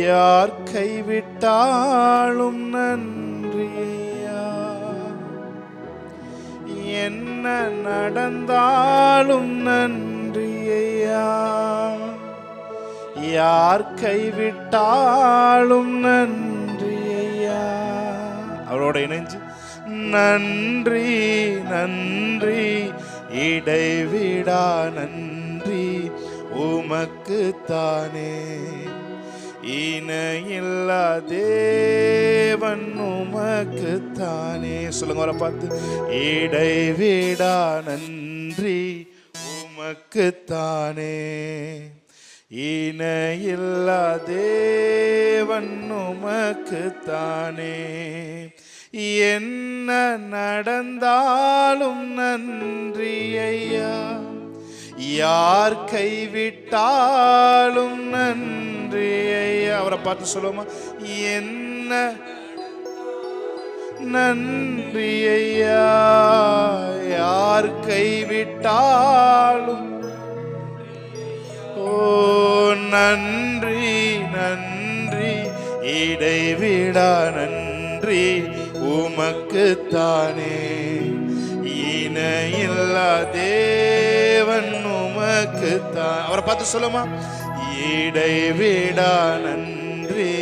யார் கைவிட்டாலும் நன்றி ஐயா, என்ன நடந்தாலும் நன்றி ஐயா, யார் கைவிட்டாலும் நன்றி ஐயா. அவரோட இணைஞ்சு நன்றி நன்றி இடைவிடா நன்றி உமக்குத்தானே, இணையில்லா தேவன் உமக்குத்தானே. சொல்லுங்க அவரை பார்த்து, இடைவிடா நன்றி உமக்குத்தானே, இணையில்லா தேவன் உமக்குத்தானே, என்ன நடந்தாலும் நன்றி ஐயா, யார் கைவிட்டாலும் நன்றி ஐயா. அவரை பார்த்து சொல்லுவோமா, என்ன நன்றி ஐயா, யார் கைவிட்டாலும். ஓ நன்றி நன்றி இடைவிடா நன்றி உமக்குத்தானே, இணையில்லா தேவன் உமக்குத்தான். அவரை பார்த்து சொல்லுமா, இடைவிடா நன்றி.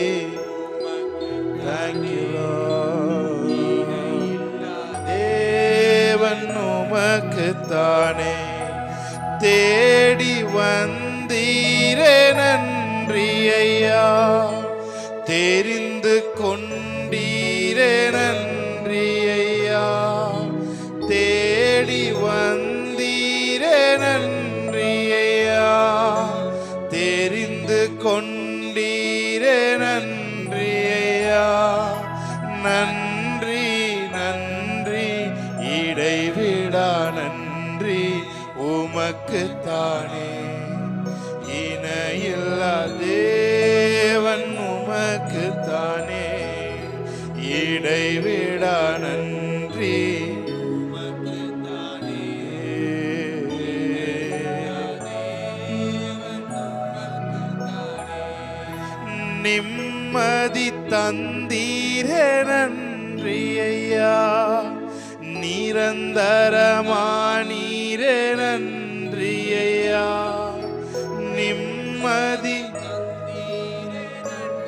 தேவன் உமக்குத்தானே, தேடி வந்தீரே நன்றி ஐயா, தெரிந்து கொண்டீரே நன்றி ஐயா, தேடி வந்தீரே நன்றி ஐயா, தெரிந்து கொண்டீரே நன்றி ஐயா, நன்றி நன்றி இடைவிடா நன்றி உமக்குத்தானே, இணையில்லா தேவன் உமக்குத்தானே, இடைவிடா நன்றி உமக்குத்தானே. நிம்மதி தந்தீரே நன்றி ஐயா, நிரந்தரமானீரே நன்றி ஐயா, நிம்மதி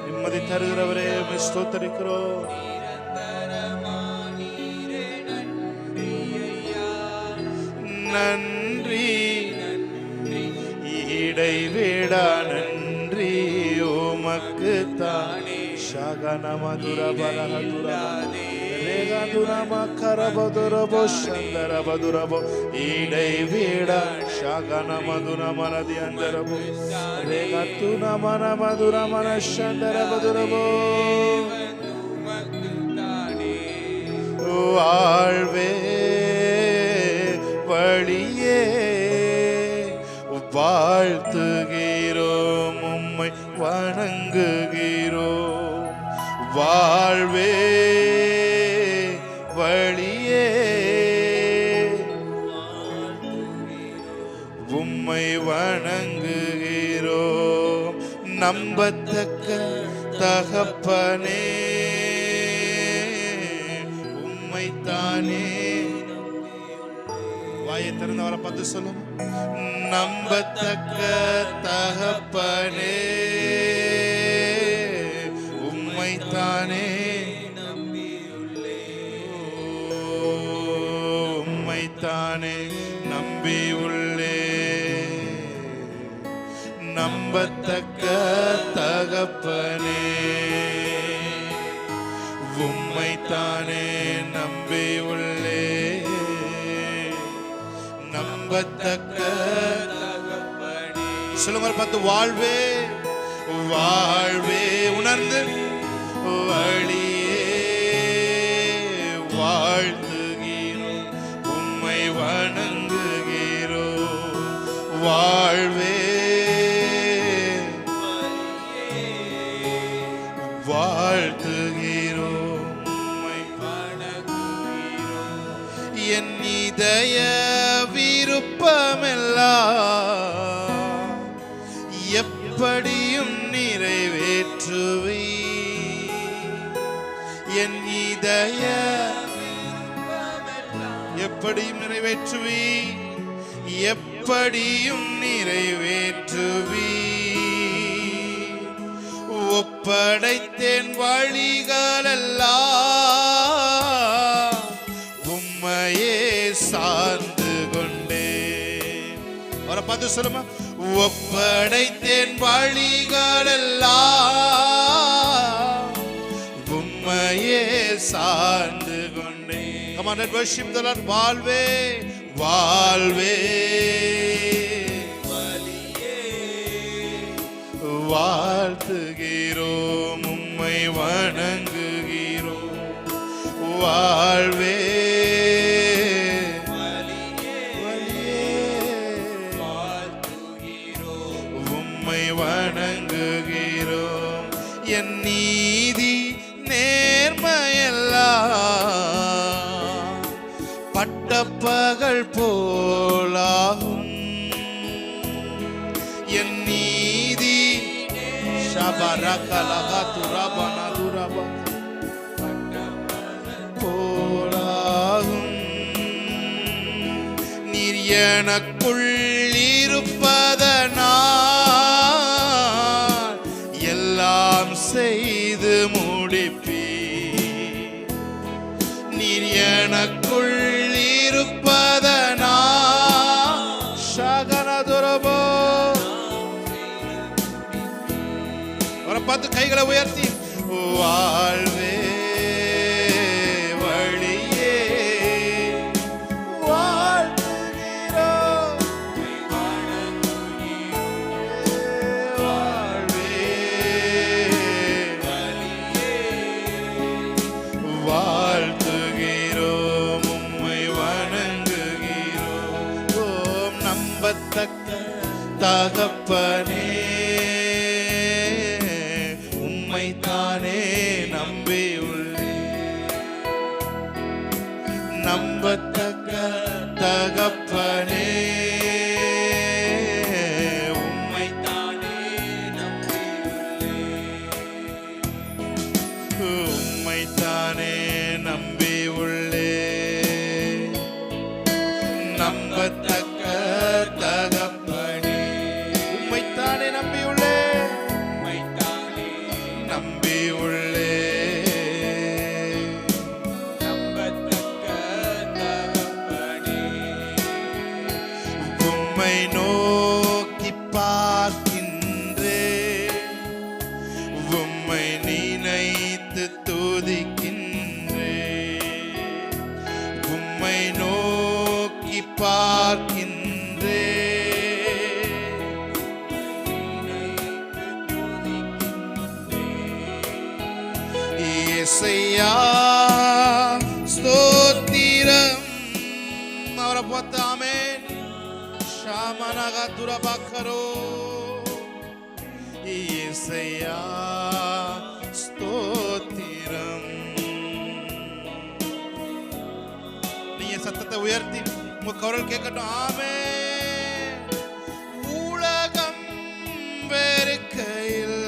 நிம்மதி தருகிறவரே ஸ்தோத்திரிக்கிறோம். நன்றி இடைவிடா நன்றி உமக்குத்தானே, ஷகன மதுர பரஹதுரே ரேகதுரமா கரபதுரபோ சந்தரபதுரபோ, இடைவிடா ஷகன மதுர மனதி அந்தரபோ ரேகதுன மன மதுர மன சந்தரபதுரபோ. வாழ்வே வழியே வாழ்த்துகிறோம், உம்மை வணங்குகிறோம். வாழ்வே வழியே உம்மை வணங்குகிறோம். நம்பத்தக்க தகப்பனே உம்மைத்தானே. வாயை திறந்து அவரை பார்த்து சொல்லும், நம்பத்தக்க தகப்பனே உம்மைத்தானே, உம்மைத்தானே நம்பி உள்ளே. நம்பத்தக்க தகப்பனே உம்மைத்தானே நம்பி உள்ளே, நம்பத்தக்க தகப்பனே. சொல்லுங்க பார்த்து, வாழ்வே வாழ்வே உணர்ந்து வழியே வாழ்த்துகிறோம், உம்மை வணங்குகிறோம். வாழ்வே வாழ்த்துகிறோம், உம்மை வணங்குகிறோம். என் இதய விருப்பமெல்லாம் எப்படியும் நிறைவேற்றுவி என் இதய எப்படியும் நிறைவேற்றுவி எப்படியும் நிறைவேற்றுவி ஒப்படைத்தேன் வழிகளெல்லாம் உம்மையே சார்ந்து கொண்டேன். அவரை பார்த்து சொல்லுமா, ஒப்படைத்தேன் வழிகளெல்லாம் உம்மையே சார்ந்து கொண்டேன். Come on, let's worship the Lord. வாழ்வே வாழ்வே வாழ்த்துகிறோம், உம்மை வணங்குகிறோம். வாழ்வே உம்மை வணங்குகிறோம். என் நீதி நேர்மையெல்லாம் பட்டப்பகல் போலாகும். என் நீதி போலாகும். நீர் எனக்குள் இருப்பதனால் எல்லாம் செய்து முடிப்பீ. நீர் எனக்குள் இருப்பதனால் சகனதுரபோ. அவரை பார்த்து கைகளை உயர்த்தி வாழ்வே வழியே வாழ்த்துகிறோம். வாழ்வே வாழ்த்துகிறோம், உம்மை வணங்குகிறோம். ஓம் நம்பத்தக்க தகப்பனே, தானே நம்பியுள்ளேன். நம்பத்தக்க தகப்பனே, உம்மை தானே நம்பியுள்ளேன். உம்மை தானே நம்பியுள்ளேன். நம்பத்தக்க தகப்பனே, உம்மை தானே நம்பியுள்ளேன். நம்பியுள்ளே நம்பத்தக்க தகப்பனே, உம்மை நோக்கி பார்க்கின்றேன். உம்மை நினைத்து துதிக்கின்றேன். உம்மை நோக்கி பார்க்கின்றேன். இயேசையா ஸ்தோத்திரம். அவரை பார்த்து ஆமென். ஷாமனகா துரபாக்கரோ. இயேசையா ஸ்தோத்திரம். நீங்க சத்தத்தை உயர்த்தி உங்க குரல் கேட்கட்டும். ஆமென். உலகம் வெறுக்கையில்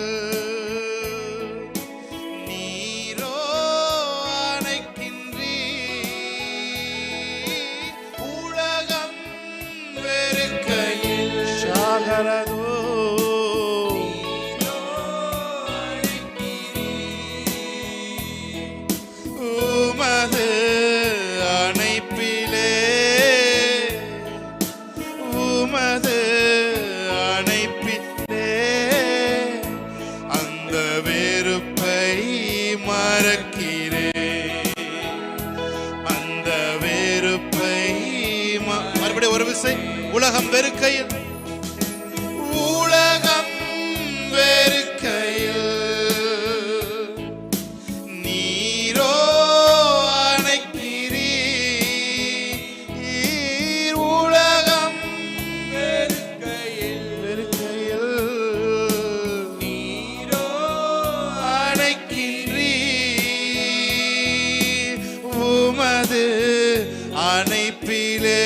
உமது அணைப்பிலே, உமது அணைப்பிலே அந்த வெறுப்பை மறக்கிறேன். அந்த வெறுப்பை மறுபடியும் ஒரு விசை. உலகம் வெறுக்கையில், உலகம் வெறுக்கையில் நீரோ அணைக்கிறீர். உலகம் வெறுக்கையில் நீரோ அணைக்கிறீர். உமது அணைப்பிலே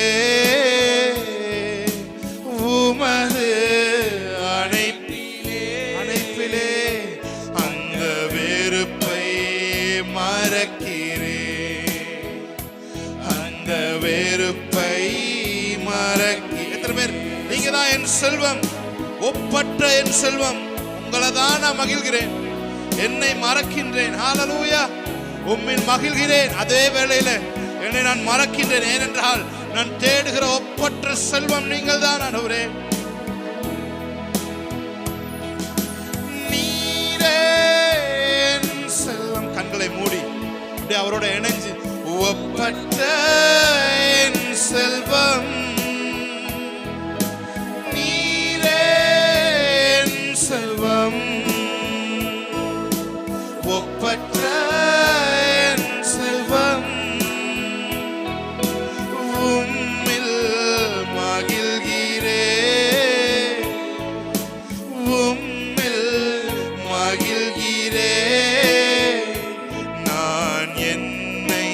என் செல்வம், ஒப்பற்ற என் செல்வம். உங்களை தான் நான் மகிழ்கிறேன், என்னை மறக்கின்றேன். ஹல்லேலூயா. உம்மில் மகிழ்கிறேன், அதே வேளையில என்னை நான் மறக்கின்றேன். ஏனென்றால் நான் தேடுகிற ஒப்பற்ற செல்வம் நீங்கள் தான் ஆண்டவரே. நீரே என் செல்வம். கண்களை மூடி அப்படியே அவரோட இணைஞ்சு, ஒப்பற்ற என் செல்வம், நீரே என் செல்வம், ஒப்பற்ற என் செல்வம், உம்மில் மகிழ்கிறேன், உம்மில் மகிழ்கிறேன். நான் என்னை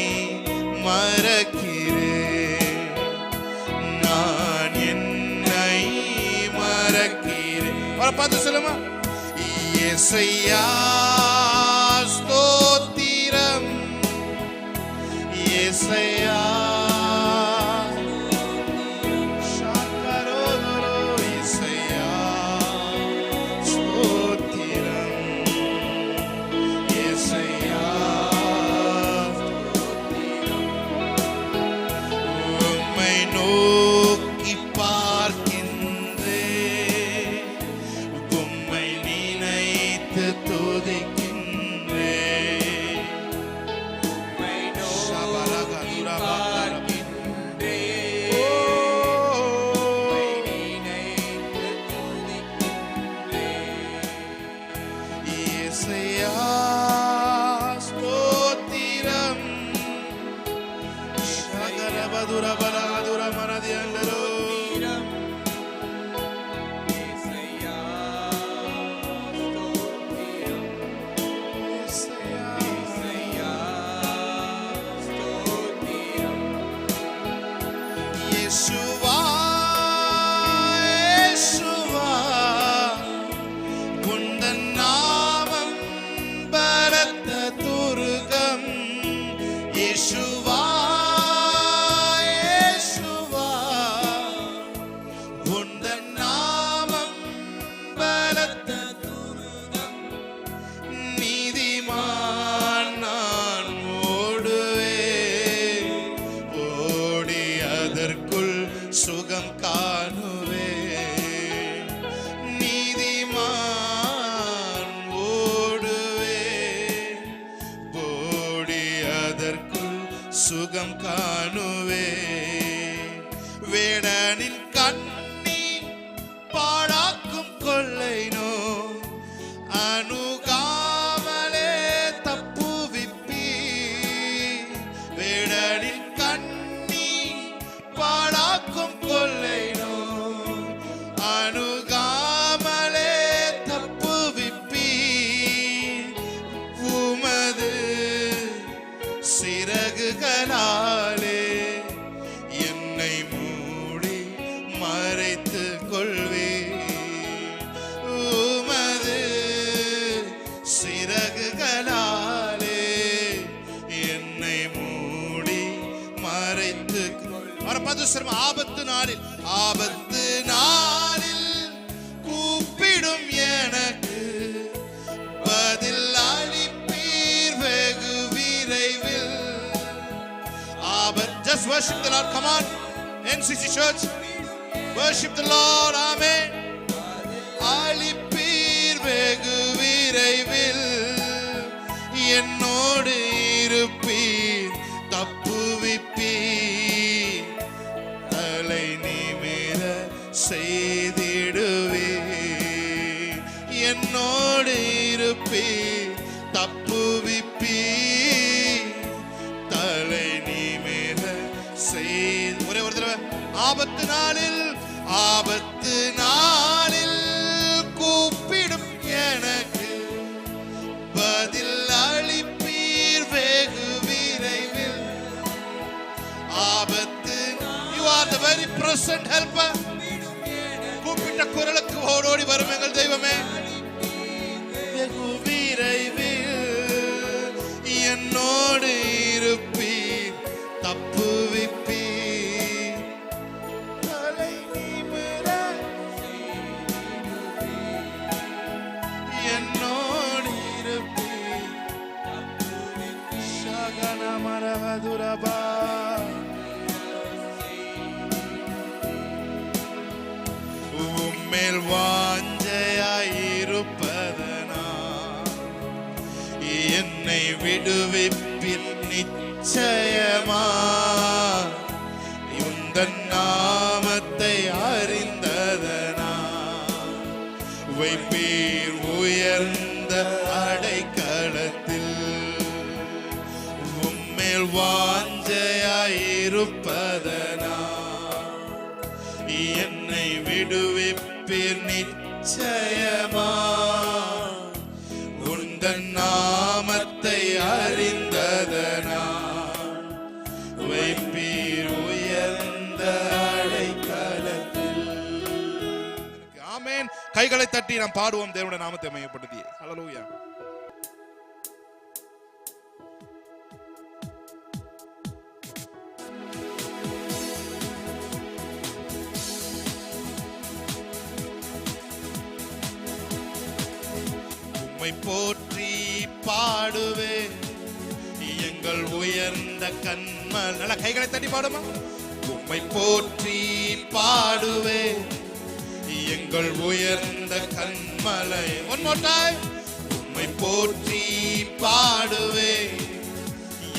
மறக்கிறேன், நான் என்னை மறக்கிறேன். அவரை பார்த்து சொல்லுமா, இயேசையா ஸ்தோத்திரம், இயேசையா ஷாக்கரோதரோ, இயேசையா ஸ்தோத்திரம், இயேசையா உம்மை நோக்கி பார்க்கின்றேன், உம்மை நினைத்து துதிக்கின்றேன். இயேசையா ஸ்தோத்திரம், ஷகரபதுரபலதுர மனதியண்டரோ. இயேசுவா, இயேசுவா, உந்தன் நாமம் பலத்த துருகம். இயேசுவா, இயேசுவா, உந்தன் நாமம் பலத்த துருகம். நீதிமான் நான் ஓடுவேன், ஓடி அதற்குள் சுகம் காணுவேன். நீதிமான் ஓடுவேன், ஓடி அதற்குள் சுகம் காணுவேன். வேடனின் கண்ணி பாழாக்கும் கொள்ளை நோய் அணுகாமலே தப்புவிப்பீ. வேடனின் கண்ணி பாழாக்கும் கொள்ளை நோய் அணுகாமலே தப்புவிப்பீ. உமது சிறகுகளாலே என்னை மூடி மறைத்து கொள்வே. உமது சிறகுகளாலே என்னை மூடி மறைத்து. அவரை பார்த்து சொல்லுமா, ஆபத்து நாளில், ஆபத்து நாளில் கூப்பிடும் எனக்கு பதில் அளிப்பீர் வெகு விரைவில். Just worship the Lord. Come on, NCC Church, worship the Lord. Amen. அளிப்பீர் வெகு விரைவில், என்னோடு இருப்பீர், தப்புவிப்பீர், தலை நிமிர செய்திடுவீர். என்னோடு இருப்பீர், தப்புவிப்பீர், தலை நிமிர செய்து. ஒரே ஒரு தடவை. ஆபத்து நாளில், ஆபத்து நாளில் கூப்பிடும் எனக்கு பதில் அளிப்பீர் வெகு விரைவில். ஆபத்து, you are the very present helper. கூப்பிட்ட குரலுக்கு ஓடோடி வரும் எங்கள் தெய்வமே. வெகு விரைவில் என்னோடு இருப்பீர், தப்புவிப்பீர், தலை நிமிர உம்மேல் வாஞ்சையாயிருப்பதனா என்னை விடுவிப்பில் நிச்சயமா உந்தன் நாமத்தை அறிந்ததனா வைப்பீர் உயர்ந்த அடைக்கலத்தில் உம்மேல் வாஞ்சையாயிருப்பதனா என்னை விடுவிப்பீர் நிச்சயமா உந்தன் நாமத்தை அறிந்ததனா வைப்பீர் உயர்ந்த அடைக்கலத்தில். ஆமென். கைகளை தட்டி நாம் பாடுவோம் தேவனுடைய நாமத்தை மையப்படுத்தி. ஹல்லேலூயா. உம்மை போற்றி பாடுவே எங்கள் உயர்ந்த கண்மல். நல்ல கைகளை தட்டி பாடுமா. உம்மை போற்றி பாடுவே எங்கள் உயர்ந்த கண்மலை. One more time. உம்மை போற்றி பாடுவே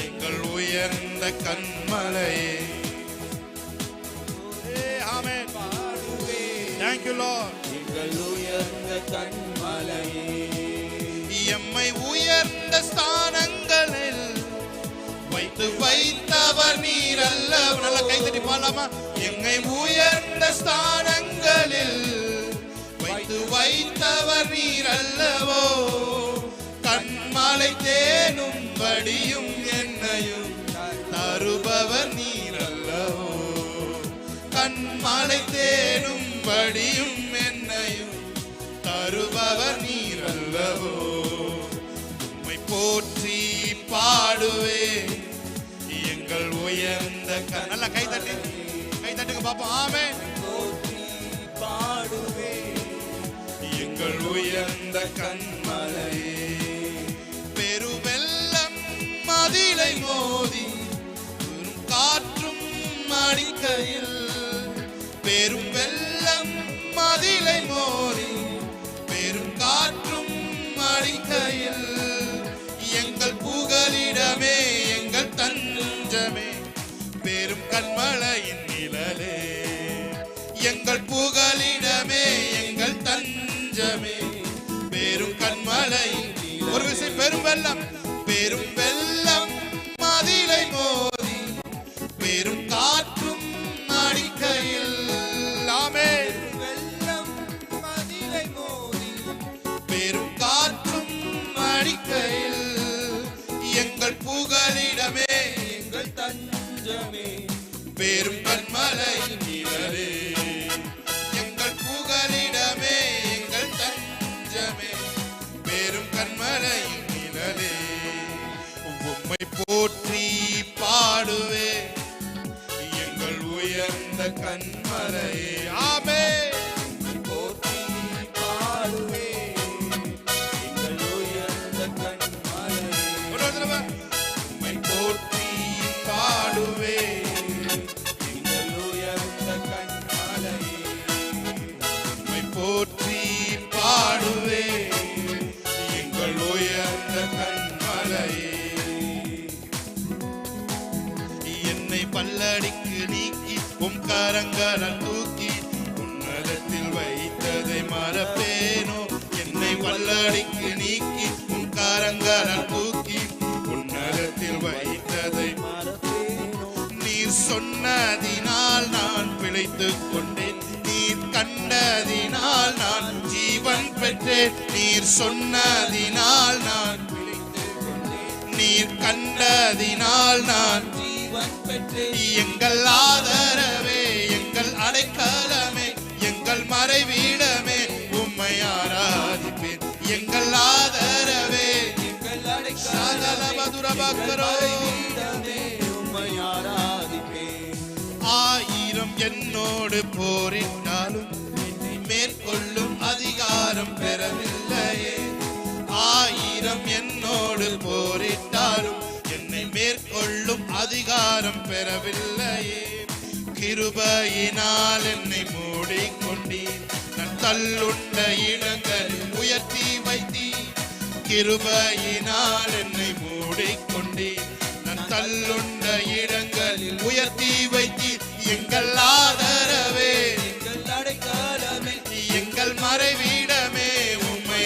எங்கள் உயர்ந்த கண்மலை. ஆமென். Thank you Lord. எங்கள் உயர்ந்த கண்மலையே எம்மை உயர்ந்த ஸ்தானங்களில் வைத்தவர் நீர் அல்ல. நல்ல கை தட்டி பாடலாமா. எம்மை உயர்ந்த ஸ்தானங்களில் வைத்தவர் நீர் அல்லவோ கண்மலை தேனும் வடியும் என்னையும் தருபவர் நீர் அல்லவோ கண்மலை தேனும் வடியும் என்னையும் தருபவர் நீர் அல்லவோ உம்மை போற்றி பாடுவே எங்கள் உயர்ந்த நல்ல கை தட்டுங்க பாப்போம். ஆமென். போற்றி பாடுவே எங்கள் உயர்ந்த கண்மலையே பெருவெல்லம் மதிலை மோதி காற்றும் அடிக்கையில் பெரும் வெள்ளம் மதிலை மோதி பெரும் காற்றும் அடிக்கையில் எங்கள் புகலிடமே எங்கள் தஞ்சமே பெரும் கண்மலையின் நிழலே எங்கள் புகலிடமே எங்கள் தஞ்சமே பெரும் கண்மலையின். ஒரு விஷயம். பெரும் வெள்ளம் மதிலை மோதி பெரும் காற்றும் அடிக்கையில். ஆமென். வெள்ளம் மதிலை மோதி பெரும் காற்றும் அடிக்கையில் எங்கள் புகலிடமே எங்கள் தஞ்சமே பெரும் கண்மலையின் நிழலே எங்கள் புகலிடமே எங்கள் தஞ்சமே பெரும் கண்மலையின் நிழலே உம்மை போற்றி பாடுவே எங்கள் உயர்ந்த கண்மலையே. ஆமென். போற்றி பாடுவே எங்கள் உயர்ந்த கண்மலையே உம்மை போற்றி பாடுவே எங்கள் உயர்ந்த கண்மலையே உம்மை போற்றி பாடுவே எங்கள் உயர்ந்த கண்மலையே. என்னை பல்லடிக்கு நீக்கி உம் கரங்களால் தூக்கி உன்னதத்தில் வைத்ததை மறப்பேனோ. என்னை பல்லடிக்கு நீக்கி உம் கரங்களால் தூக்கி உன்னதத்தில் வைத்ததை மறப்பேனோ நீர் சொன்னதினால் நான் பிழைத்துக் கொண்டேன். நீர் கண்டதினால் நான் ஜீவன் பெற்றேன். நீர் சொன்னதினால் நான் பிழைத்துக் கொண்டேன் நீர் கண்டதினால் நான் ஜீவன் பெற்றேன் எங்கள் ஆதரவே எங்கள் அடைக்கலமே எங்கள் மறைவீடமே உம்மை ஆராதிப்பேன். எங்கள் ஆதரவே எங்கள் சாதலபதுரபக்கரோ அடைக்கலமே உம்மை ஆராதிப்பேன். 1000 என்னோடு போரிட்டாலும் என்னை மேற்கொள்ளும் அதிகாரம் பெறவில்லையே. 1000 என்னோடு போரிட்டாலும் என்னை மேற்கொள்ளும் அதிகாரம் அங்கீகாரம் பெறவில்லையே. கிருபையினால் என்னை மூடிக்கொண்டீர். நான் தள்ளுண்ட இடங்களில் உயர்த்தி வைத்தீர். கிருபையினால் என்னை மூடிக்கொண்டீர். நான் தள்ளுண்ட இடங்களில் உயர்த்தி வைத்தீர். எங்கள் ஆதரவே, எங்கள் அடைக்கலமே, எங்கள் மறைவிடமே உம்மை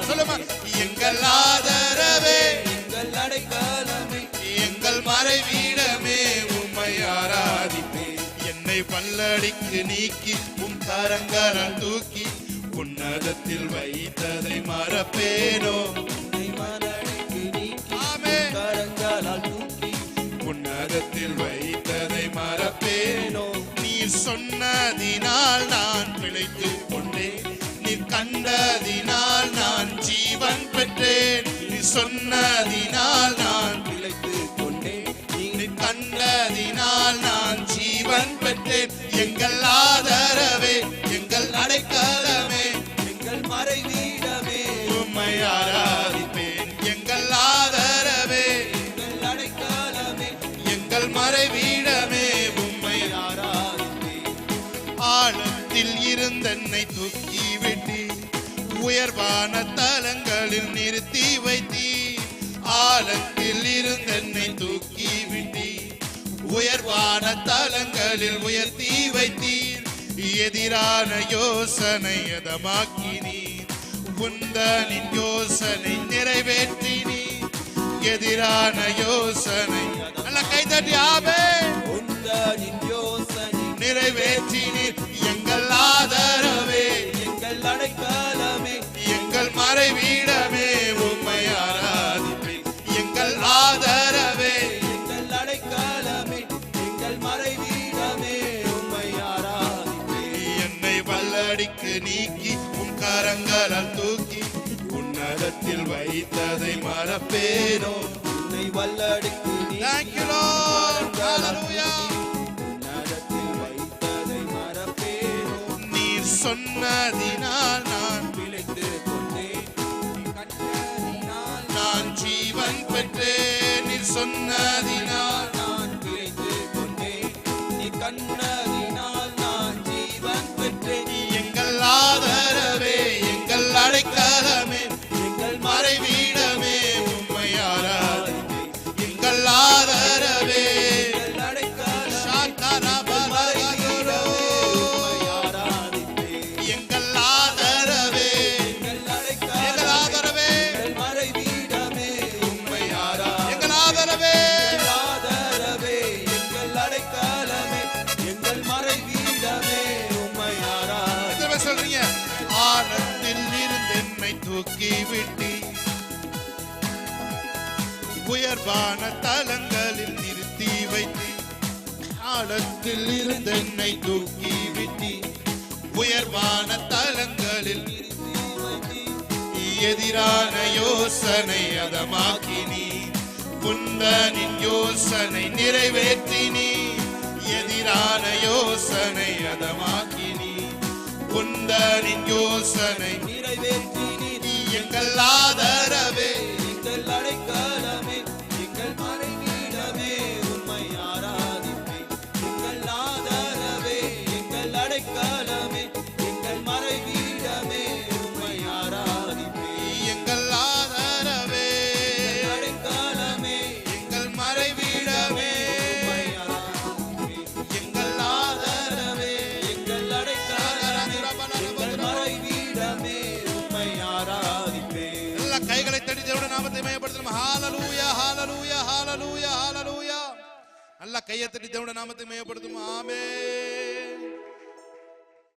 சொல்லுமா. எங்கள் ஆதரவே, எங்கள் அடைக்கலமே, எங்கள் மறைவிடமே உம்மை ஆராதிப்பேன். என்னை பல்லடிக்கு நீக்கி உம் கரங்களால் தூக்கி உன்னதத்தில் வைத்ததை மறப்பேனோ. உன்னை மனடிக்கு நீக்கி ஆமென். கரங்களால் தூக்கி உன்னதத்தில் வைத்ததை மறப்பேனோ. நீர் சொன்னதினால் நான் பிழைத்துக் கொண்டேன். நீர் கண்டதினால் நான் ஜீவன் பெற்றேன். நீர் சொன்னதினால் நான் பிழைத்துக் கொண்டேன். நீர் கண்டதினால் நான் ஜீவன் பெற்றேன். எங்கள் ஆதரவே, எங்கள் அடைக்கலமே, எங்கள் மறைவீடமே, உம்மை ஆராதிப்பேன். எங்கள் ஆதரவே, எங்கள் அடைக்கலமே, எங்கள் மறைவிடமே உம்மை ஆராதிப்பேன். ஆழத்தில் இருந்தென்னை தூக்கி விட்டீர். உயர்வான தலங்களில் நிறுத்தி வைத்தீர். ஆழத்தில் இருந்தென்னை தூக்கி விட்டீர். உயர்வான தலங்களில் உயர்த்தி வைத்தீர். எதிரான யோசனை எதமாக்கினீர். உந்தனின் யோசனை நிறைவேற்றினீர். எதிரான யோசனை நல்ல கைதட்டி ஆமென். உந்தனின் யோசனை நிறைவேற்றினீர். எங்கள் ஆதரவே, எங்கள் அடைக்கலமே, எங்கள் மறைவிடமே உம்மை ஆராதிப்பேன். எங்கள் ஆதரவே, எங்கள் அடைக்கலமே, எங்கள் மறைவீடமே உம்மை ஆராதிப்பேன். என்னை வல்லடிக்கு நீக்கி உம் கரங்களால் தூக்கி உன்னதத்தில் வைத்ததை மறப்பேனோ. உன்னை வல்லடிக்கு Thank you, Lord. Hallelujah. உன்னதத்தில் வைத்ததை மறப்பேனோ. நீர் சொன்னதினால் நான் பிழைத்துக் கொண்டேன். நீ கண்டதினால் நான் ஜீவன் பெற்றேன். நீர் சொன்னதினால் நான் பிழைத்துக் கொண்டேன். நீ கண்டதினால் நான் ஜீவன் பெற்றேன். எங்கள் ஆதரவே, எங்கள் அடைக்கலமே, எங்கள் மறைவிடமே உம்மை ஆராதிப்பேன். எங்கள் ஆதரவே, எங்கள் அடைக்கலமே, சாத்தரபலகரோ. ஆராதிப்பேன். எங்கள் ஆதரவே, எங்கள் எங்கள் அடைக்கலமே, ஆதரவே எங்கள் மறைவீடமே உம்மை எங்கள் ஆராதிப்பேன். ஆதரவே, எங்கள் ஆதரவே, எங்கள் அடைக்கலமே, எங்கள் மறைவீடமே உம்மை ஆராதிப்பேன். எத்தனை பேர் சொல்றீங்க? ஆழத்தில் இருந்து என்னை தூக்கி விட்டி. உயர்வான தலங்களில் நிறுத்தி வைத்தி. ஆழத்தில் இருந்து என்னை தூக்கி விட்டி. உயர்வான தலங்களில் எதிரான யோசனை அதமாக்கினி. குந்தனின் யோசனை நிறைவேற்றினி. எதிரான யோசனை அதமாக்கினி. குந்தனின் யோசனை நிறைவேற்றினீர். எங்கள் ஆதரவே, எங்கள் அடைக்கலமே, எங்கள் மறைவீடமே உம்மை ஆராதிப்பேன். எங்கள் ஆதரவே, எங்கள் அடைக்கலமே, எங்கள் மறைவீடமே உம்மை ஆராதிப்பேன். எங்கள் ஆதரவே, எங்கள் அடைக்கலமே, எங்கள் மறைவிடமே உம்மை ஆராதிப்பேன். எங்கள் ஆதரவே. எங்கள் அடைக்கலமே, எங்கள் மறைவீடமே உம்மை ஆராதிப்பேன். எல்லா கைகளை தட்டி தேவனுடைய நாமத்தை மகிமைப்படுத்தணும். ஹalleluya, ஹalleluya, ஹalleluya, ஹalleluya. நல்ல கையை தட்டி தேவனுடைய நாமத்தை மகிமைப்படுத்தணும். ஆமென்.